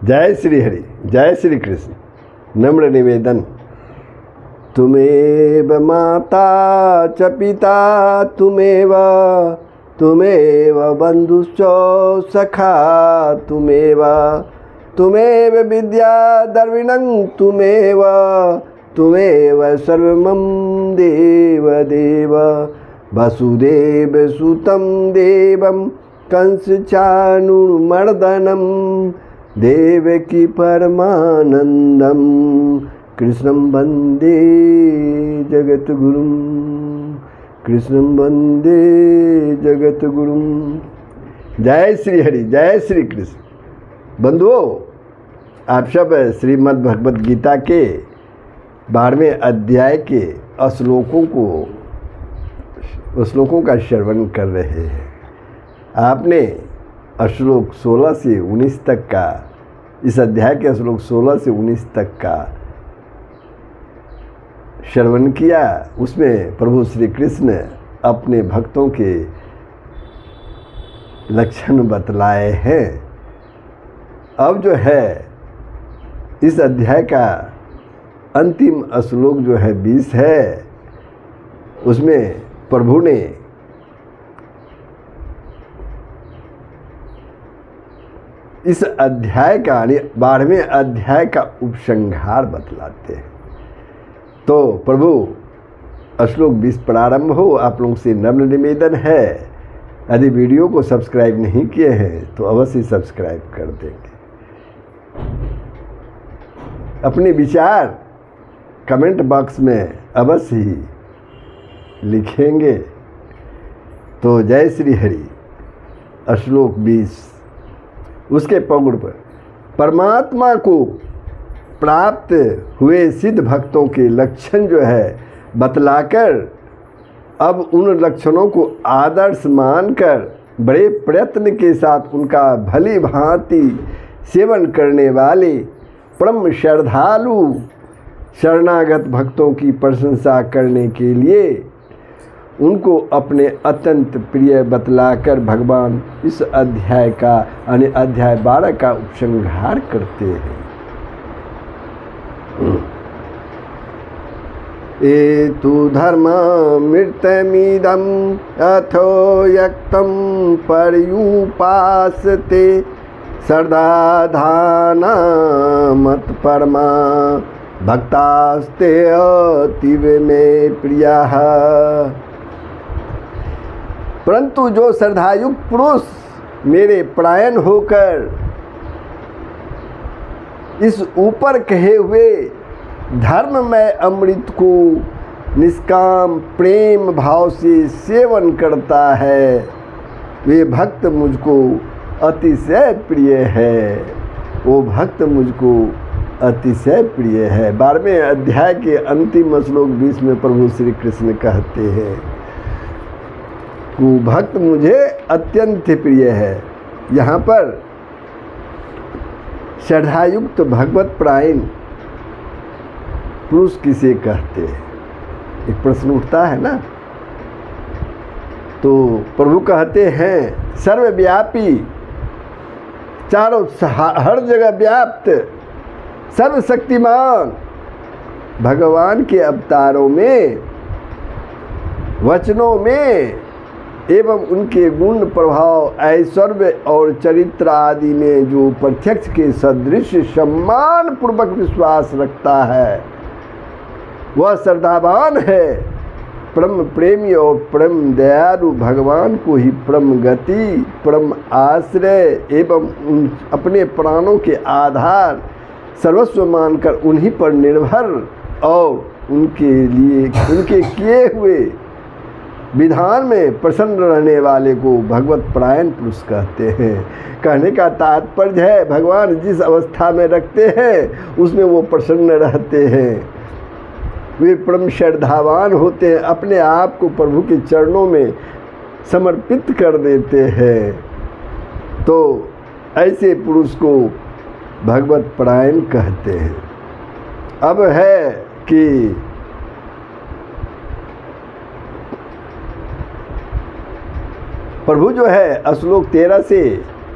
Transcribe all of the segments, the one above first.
जय श्री हरि, जय श्री कृष्ण। नम्र निवेदन। तुमेव माता च पिता तुमेव बंधुश्च सखा तुमेव विद्या द्रविणं तुमेव सर्वमं देव वसुदेव सुतं देवं कंसचाणूरमर्दनं देवकी परमानंदं कृष्णं वंदे जगद्गुरुं जय श्री हरि, जय श्री कृष्ण। बंधुओं, आप सब श्रीमद् भगवद गीता के 12वें अध्याय के श्लोकों का श्रवण कर रहे हैं। आपने श्लोक 16 से 19 तक का, इस अध्याय के श्लोक 16 से 19 तक का श्रवण किया। उसमें प्रभु श्री कृष्ण अपने भक्तों के लक्षण बतलाए हैं। अब जो है इस अध्याय का अंतिम श्लोक जो है 20 है, उसमें प्रभु ने इस अध्याय का यानी 12वें अध्याय का उपसंहार बतलाते हैं। तो प्रभु श्लोक 20 प्रारंभ हो। आप लोगों से नम्र निवेदन है, यदि वीडियो को सब्सक्राइब नहीं किए हैं तो अवश्य सब्सक्राइब कर देंगे। अपने विचार कमेंट बॉक्स में अवश्य ही लिखेंगे। तो जय श्री हरि। श्लोक 20 उसके पौड़ पर परमात्मा को प्राप्त हुए सिद्ध भक्तों के लक्षण जो है बतलाकर, अब उन लक्षणों को आदर्श मानकर बड़े प्रयत्न के साथ उनका भली भांति सेवन करने वाले परम श्रद्धालु शरणागत भक्तों की प्रशंसा करने के लिए उनको अपने अत्यंत प्रिय बतलाकर भगवान इस अध्याय का यानी अध्याय 12 का उपसंहार करते हैं। एतु धर्ममृतमिदं अथो यक्तं पर्युपासते श्रद्धाधाना मत्परमा भक्तास्ते अतीव मे प्रियाः। परंतु जो श्रद्धायुक्त पुरुष मेरे परायण होकर इस ऊपर कहे हुए धर्ममय अमृत को निष्काम प्रेम भाव से सेवन करता है, वे भक्त मुझको अतिशय प्रिय है। वो भक्त मुझको अतिशय प्रिय है। 12वें अध्याय के अंतिम श्लोक 20 में प्रभु श्री कृष्ण कहते हैं वो भक्त मुझे अत्यंत प्रिय है। यहाँ पर श्रद्धायुक्त भगवत परायण पुरुष किसे कहते हैं, एक प्रश्न उठता है ना। तो प्रभु कहते हैं सर्वव्यापी, चारों हर जगह व्याप्त, सर्वशक्तिमान भगवान के अवतारों में, वचनों में एवं उनके गुण प्रभाव ऐश्वर्य और चरित्र आदि में जो प्रत्यक्ष के सदृश सम्मान पूर्वक विश्वास रखता है, वह श्रद्धावान है। परम प्रेमी और परम दयालु भगवान को ही परम गति, परम आश्रय एवं अपने प्राणों के आधार सर्वस्व मानकर उन्हीं पर निर्भर और उनके किए हुए विधान में प्रसन्न रहने वाले को भगवत परायण पुरुष कहते हैं। कहने का तात्पर्य है भगवान जिस अवस्था में रखते हैं उसमें वो प्रसन्न रहते हैं, वे परम श्रद्धावान होते हैं, अपने आप को प्रभु के चरणों में समर्पित कर देते हैं। तो ऐसे पुरुष को भगवत परायण कहते हैं। अब है कि प्रभु जो है श्लोक 13 से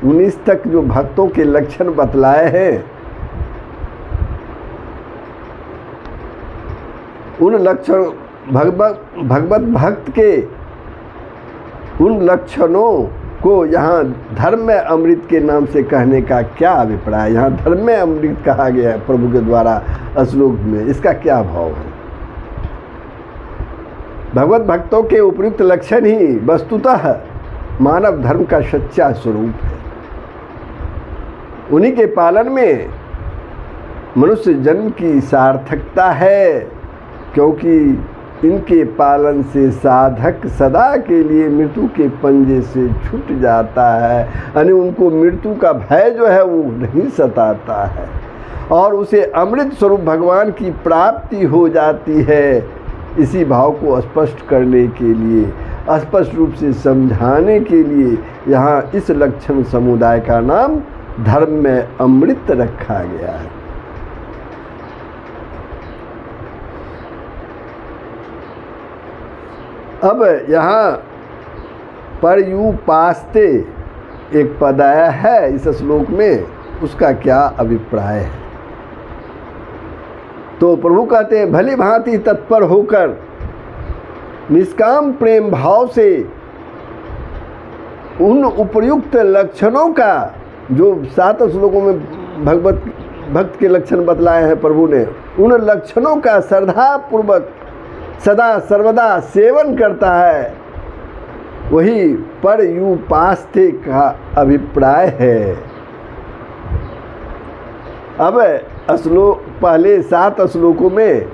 19 तक जो भक्तों के लक्षण बतलाए हैं, उन लक्षण भगवत भक्त के उन लक्षणों को यहाँ धर्म में अमृत के नाम से कहने का क्या अभिप्राय? यहाँ धर्म में अमृत कहा गया है प्रभु के द्वारा श्लोक में, इसका क्या भाव है? भगवत भक्तों के उपयुक्त लक्षण ही वस्तुतः मानव धर्म का सच्चा स्वरूप है। उन्हीं के पालन में मनुष्य जन्म की सार्थकता है, क्योंकि इनके पालन से साधक सदा के लिए मृत्यु के पंजे से छूट जाता है, यानी उनको मृत्यु का भय जो है वो नहीं सताता है और उसे अमृत स्वरूप भगवान की प्राप्ति हो जाती है। इसी भाव को स्पष्ट करने के लिए, स्पष्ट रूप से समझाने के लिए यहाँ इस लक्षण समुदाय का नाम धर्म में अमृत रखा गया है। अब यहाँ पर्युपास्ते एक पद आया है इस श्लोक में, उसका क्या अभिप्राय है? तो प्रभु कहते हैं, भली भांति तत्पर होकर निष्काम प्रेम भाव से उन उपर्युक्त लक्षणों का, जो 7 श्लोकों में भक्त के लक्षण बतलाए हैं प्रभु ने, उन लक्षणों का श्रद्धा पूर्वक सदा सर्वदा सेवन करता है, वही पर्युपास्ते का अभिप्राय है। अब पहले 7 श्लोकों में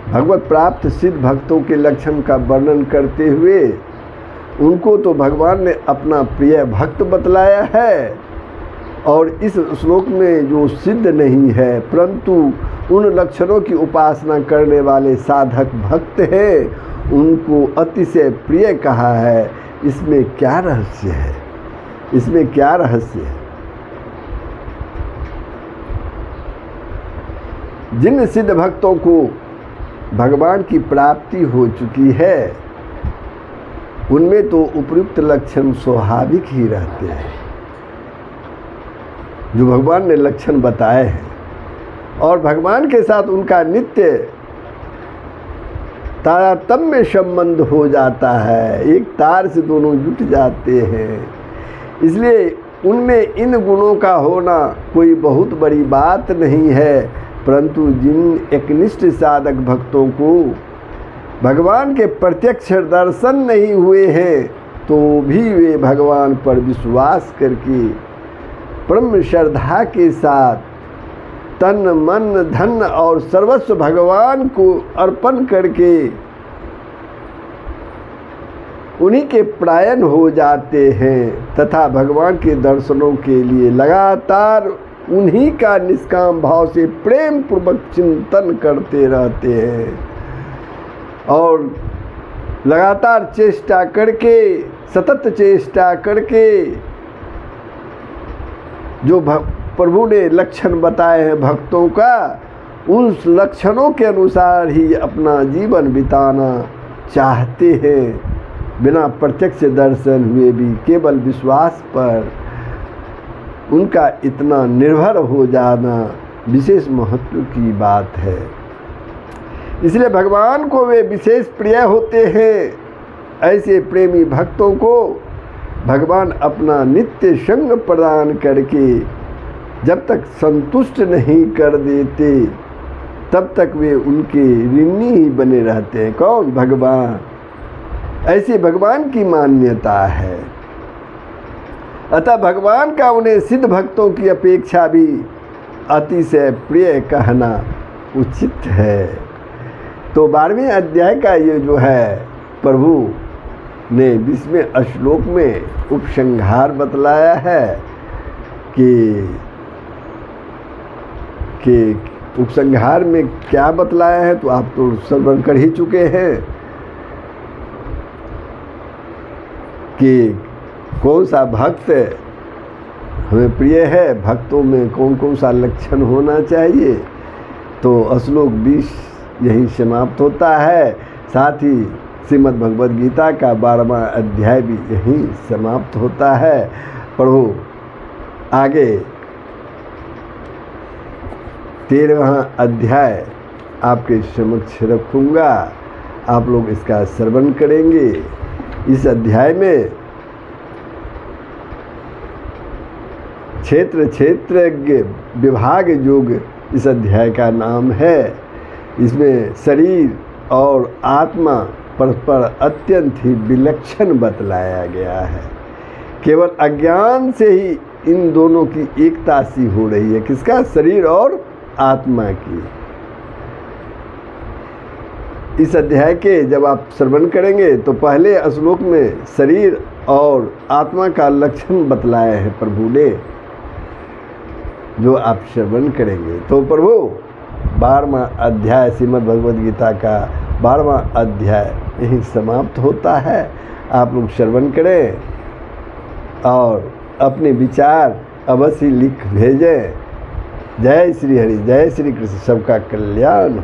भगवत प्राप्त सिद्ध भक्तों के लक्षण का वर्णन करते हुए उनको तो भगवान ने अपना प्रिय भक्त बतलाया है, और इस श्लोक में जो सिद्ध नहीं है परंतु उन लक्षणों की उपासना करने वाले साधक भक्त हैं, उनको अतिशय प्रिय कहा है। इसमें क्या रहस्य है? इसमें क्या रहस्य है? जिन सिद्ध भक्तों को भगवान की प्राप्ति हो चुकी है, उनमें तो उपयुक्त लक्षण स्वाभाविक ही रहते हैं जो भगवान ने लक्षण बताए हैं, और भगवान के साथ उनका नित्य तारतम्य संबंध हो जाता है, एक तार से दोनों जुट जाते हैं। इसलिए उनमें इन गुणों का होना कोई बहुत बड़ी बात नहीं है, परंतु जिन एकनिष्ठ साधक भक्तों को भगवान के प्रत्यक्ष दर्शन नहीं हुए हैं, तो भी वे भगवान पर विश्वास करके परम श्रद्धा के साथ तन मन धन और सर्वस्व भगवान को अर्पण करके उन्हीं के परायण हो जाते हैं तथा भगवान के दर्शनों के लिए लगातार उन्हीं का निष्काम भाव से प्रेम पूर्वक चिंतन करते रहते हैं, और लगातार चेष्टा करके, सतत चेष्टा करके जो प्रभु ने लक्षण बताए हैं भक्तों का, उन लक्षणों के अनुसार ही अपना जीवन बिताना चाहते हैं, बिना प्रत्यक्ष दर्शन हुए भी केवल विश्वास पर उनका इतना निर्भर हो जाना विशेष महत्व की बात है। इसलिए भगवान को वे विशेष प्रिय होते हैं। ऐसे प्रेमी भक्तों को भगवान अपना नित्य संग प्रदान करके जब तक संतुष्ट नहीं कर देते, तब तक वे उनके ऋणी ही बने रहते हैं। कौन? भगवान। ऐसी भगवान की मान्यता है। अतः भगवान का उन्हें सिद्ध भक्तों की अपेक्षा भी अतिशय प्रिय कहना उचित है। तो 12वें अध्याय का ये जो है प्रभु ने 20वें श्लोक में उपसंहार बतलाया है कि उपसंहार में क्या बतलाया है तो आप तो श्रवण कर ही चुके हैं कि कौन सा भक्त हमें प्रिय है, भक्तों में कौन कौन सा लक्षण होना चाहिए। तो श्लोक 20 यही समाप्त होता है। साथ ही श्रीमद् भगवद गीता का 12वां अध्याय भी यही समाप्त होता है। प्रभु आगे 13वां अध्याय आपके समक्ष रखूँगा, आप लोग इसका श्रवण करेंगे। इस अध्याय में क्षेत्र क्षेत्रज्ञ विभाग योग इस अध्याय का नाम है। इसमें शरीर और आत्मा परस्पर अत्यंत ही विलक्षण बतलाया गया है। केवल अज्ञान से ही इन दोनों की एकता सी हो रही है। किसका? शरीर और आत्मा की। इस अध्याय के जब आप श्रवण करेंगे तो पहले श्लोक में शरीर और आत्मा का लक्षण बतलाया है प्रभु ने, जो आप श्रवण करेंगे। तो प्रभु 12वां अध्याय श्रीमद् भगवद गीता का 12वां अध्याय यहीं समाप्त होता है। आप लोग श्रवण करें और अपने विचार अवश्य लिख भेजें। जय श्री हरि, जय श्री कृष्ण, सबका कल्याण हो।